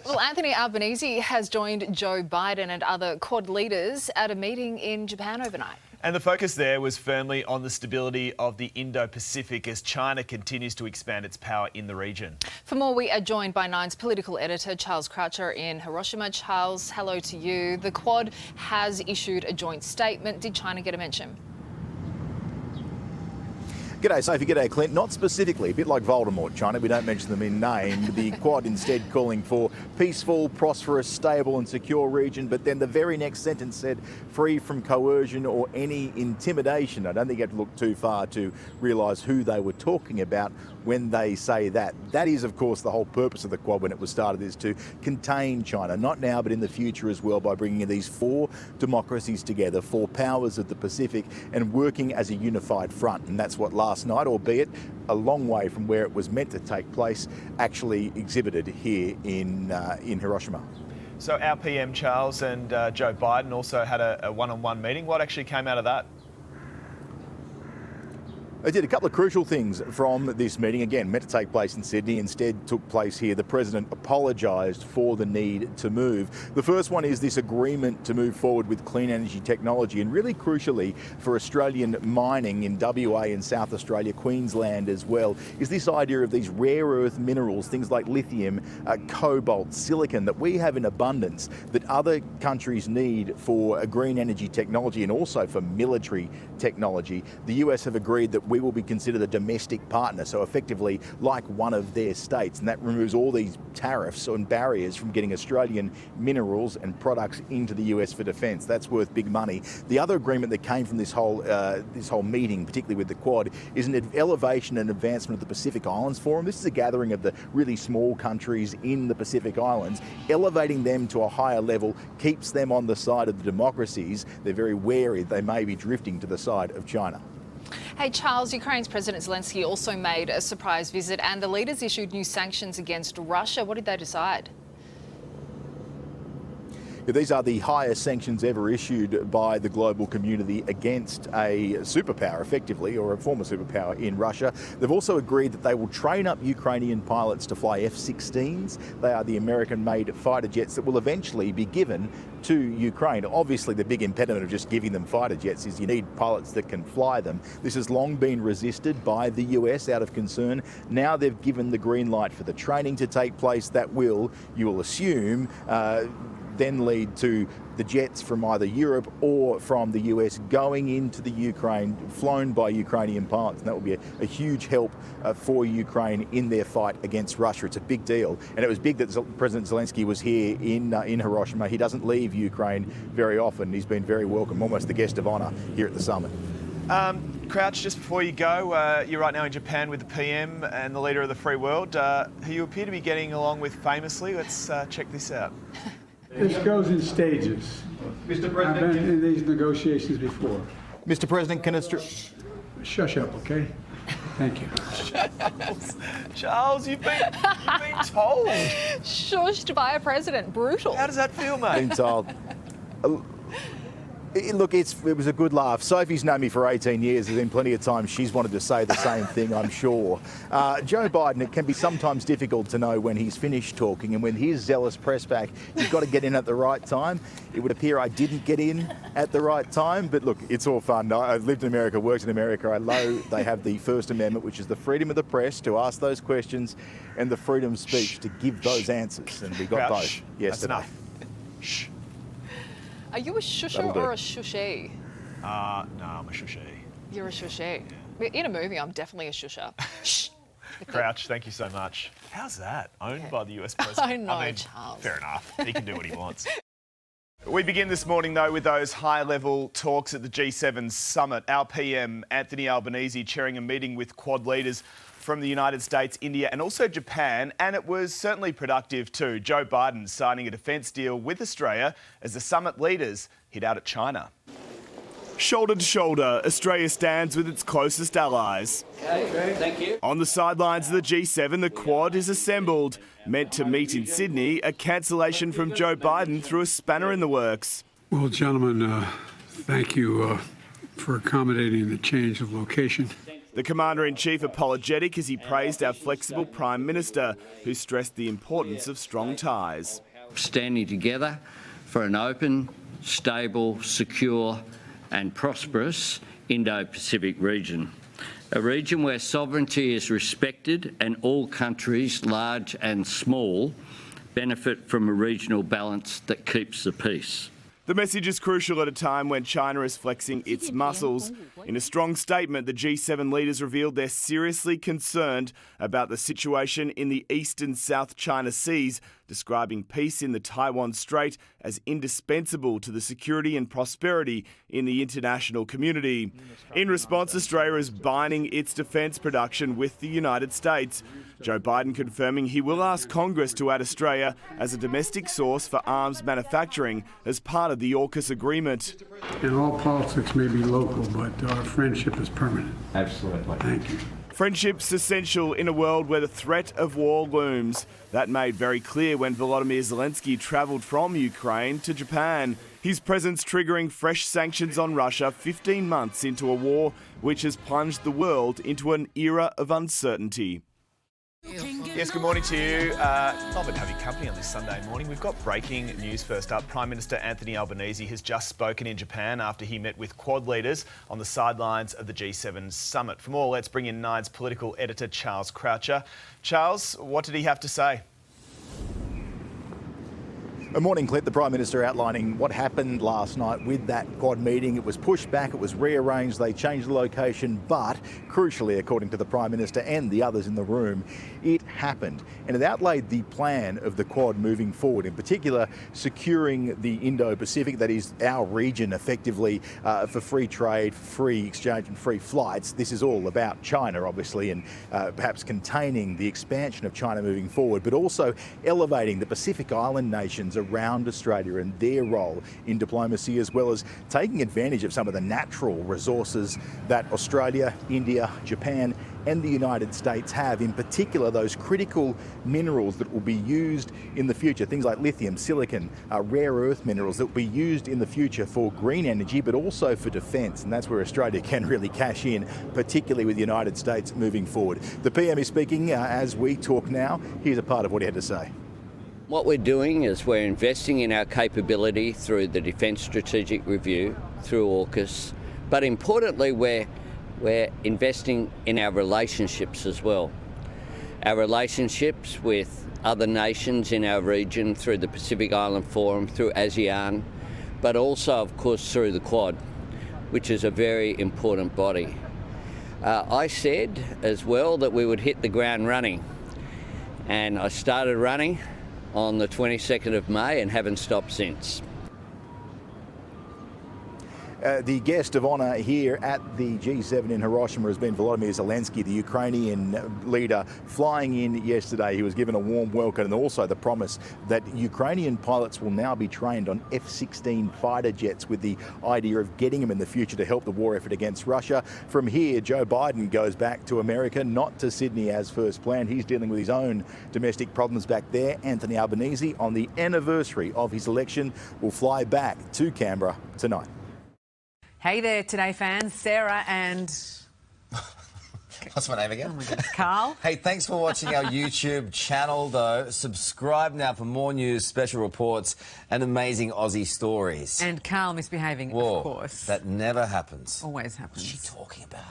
Well, Anthony Albanese has joined Joe Biden and other Quad leaders at a meeting in Japan overnight. And the focus there was firmly on the stability of the Indo-Pacific as China continues to expand its power in the region. For more, we are joined by Nine's political editor, Charles Croucher in Hiroshima. Charles, hello to you. The Quad has issued a joint statement. Did China get a mention? G'day Sophie, g'day Clint. Not specifically, a bit like Voldemort, China. We don't mention them in name. The Quad instead calling for peaceful, prosperous, stable and secure region. But then the very next sentence said free from coercion or any intimidation. I don't think you have to look too far to realise who they were talking about when they say that. That is, of course, the whole purpose of the Quad when it was started, is to contain China, not now but in the future as well, by bringing these four democracies together, four powers of the Pacific, and working as a unified front. And that's what last night, albeit a long way from where it was meant to take place, actually exhibited here in Hiroshima. So our PM, Charles, and Joe Biden also had a one-on-one meeting. What actually came out of that? They did a couple of crucial things from this meeting. Again, meant to take place in Sydney, instead took place here. The President apologised for the need to move. The first one is this agreement to move forward with clean energy technology, and really crucially for Australian mining in WA and South Australia, Queensland as well, is this idea of these rare earth minerals, things like lithium, cobalt, silicon, that we have in abundance that other countries need for a green energy technology and also for military technology. The US have agreed that we will be considered a domestic partner, so effectively like one of their states, and that removes all these tariffs and barriers from getting Australian minerals and products into the US for defence. That's worth big money. The other agreement that came from this whole meeting, particularly with the Quad, is an elevation and advancement of the Pacific Islands Forum. This is a gathering of the really small countries in the Pacific Islands. Elevating them to a higher level keeps them on the side of the democracies. They're very wary they may be drifting to the side of China. Hey, Charles, Ukraine's President Zelensky also made a surprise visit and the leaders issued new sanctions against Russia. What did they decide? These are the highest sanctions ever issued by the global community against a superpower, effectively, or a former superpower in Russia. They've also agreed that they will train up Ukrainian pilots to fly F-16s. They are the American-made fighter jets that will eventually be given to Ukraine. Obviously, the big impediment of just giving them fighter jets is you need pilots that can fly them. This has long been resisted by the US out of concern. Now they've given the green light for the training to take place. That will, you will assume, then lead to the jets from either Europe or from the US going into the Ukraine, flown by Ukrainian pilots. And that will be a huge help for Ukraine in their fight against Russia. It's a big deal. And it was big that President Zelensky was here in Hiroshima. He doesn't leave Ukraine very often. He's been very welcome, almost the guest of honour here at the summit. Crouch, just before you go, you're right now in Japan with the PM and the leader of the free world, who you appear to be getting along with famously. Let's check this out. This goes in stages. Mr. President, I've been in these negotiations before. Mr. President, can Shush up, okay? Thank you. Charles, you've been told. Shushed by a president. Brutal. How does that feel, mate? been told. Look, it was a good laugh. Sophie's known me for 18 years. There's been plenty of times she's wanted to say the same thing, I'm sure. Joe Biden, it can be sometimes difficult to know when he's finished talking, and when his zealous press pack, you've got to get in at the right time. It would appear I didn't get in at the right time, but look, it's all fun. I've lived in America, worked in America. I know they have the First Amendment, which is the freedom of the press to ask those questions and the freedom of speech to give those answers, and we got both yesterday. That's enough. Shh. Are you a shusher or a shushy? No, I'm a shushy. You're a shushy. Yeah. In a movie, I'm definitely a shusher. Shh. Crouch, thank you so much. How's that? Owned by the US president? I know, Charles. Fair enough. He can do what he wants. We begin this morning, though, with those high-level talks at the G7 summit. Our PM, Anthony Albanese, chairing a meeting with Quad leaders from the United States, India and also Japan, and it was certainly productive too. Joe Biden signing a defence deal with Australia as the summit leaders hit out at China. Shoulder to shoulder, Australia stands with its closest allies. Okay, thank you. On the sidelines of the G7, the Quad is assembled. Meant to meet in Sydney, a cancellation from Joe Biden threw a spanner in the works. Well, gentlemen, thank you for accommodating the change of location. The Commander-in-Chief apologetic as he praised our flexible Prime Minister, who stressed the importance of strong ties. Standing together for an open, stable, secure and prosperous Indo-Pacific region. A region where sovereignty is respected and all countries, large and small, benefit from a regional balance that keeps the peace. The message is crucial at a time when China is flexing its muscles. In a strong statement, the G7 leaders revealed they're seriously concerned about the situation in the East and South China Seas, describing peace in the Taiwan Strait as indispensable to the security and prosperity in the international community. In response, Australia is binding its defence production with the United States. Joe Biden confirming he will ask Congress to add Australia as a domestic source for arms manufacturing as part of the AUKUS agreement. And all politics may be local, but our friendship is permanent. Absolutely. Thank you. Friendship's essential in a world where the threat of war looms. That made very clear when Volodymyr Zelensky travelled from Ukraine to Japan. His presence triggering fresh sanctions on Russia 15 months into a war which has plunged the world into an era of uncertainty. Yes, good morning to you. Lovely to have your company on this Sunday morning. We've got breaking news first up. Prime Minister Anthony Albanese has just spoken in Japan after he met with Quad leaders on the sidelines of the G7 summit. For more, let's bring in Nine's political editor, Charles Croucher. Charles, what did he have to say? Good morning, Clint. The Prime Minister outlining what happened last night with that Quad meeting. It was pushed back, it was rearranged, they changed the location, but crucially, according to the Prime Minister and the others in the room, it happened. And it outlaid the plan of the Quad moving forward, in particular securing the Indo-Pacific, that is our region effectively, for free trade, free exchange and free flights. This is all about China, obviously, and perhaps containing the expansion of China moving forward, but also elevating the Pacific Island nations around Australia and their role in diplomacy, as well as taking advantage of some of the natural resources that Australia, India, Japan and the United States have, in particular those critical minerals that will be used in the future, things like lithium, silicon, rare earth minerals that will be used in the future for green energy, but also for defence. And that's where Australia can really cash in, particularly with the United States moving forward. The PM is speaking as we talk now. Here's a part of what he had to say. What we're doing is we're investing in our capability through the Defence Strategic Review, through AUKUS, but importantly we're investing in our relationships as well. Our relationships with other nations in our region through the Pacific Island Forum, through ASEAN, but also of course through the Quad, which is a very important body. I said as well that we would hit the ground running, and I started running on the 22nd of May and haven't stopped since. The guest of honour here at the G7 in Hiroshima has been Volodymyr Zelensky, the Ukrainian leader, flying in yesterday. He was given a warm welcome and also the promise that Ukrainian pilots will now be trained on F-16 fighter jets, with the idea of getting them in the future to help the war effort against Russia. From here, Joe Biden goes back to America, not to Sydney as first planned. He's dealing with his own domestic problems back there. Anthony Albanese, on the anniversary of his election, will fly back to Canberra tonight. Hey there, Today fans. Sarah and... What's my name again? Oh my God, Carl. Hey, thanks for watching our YouTube channel, though. Subscribe now for more news, special reports and amazing Aussie stories. And Carl misbehaving, Whoa, of course. that never happens. Always happens. What's she talking about?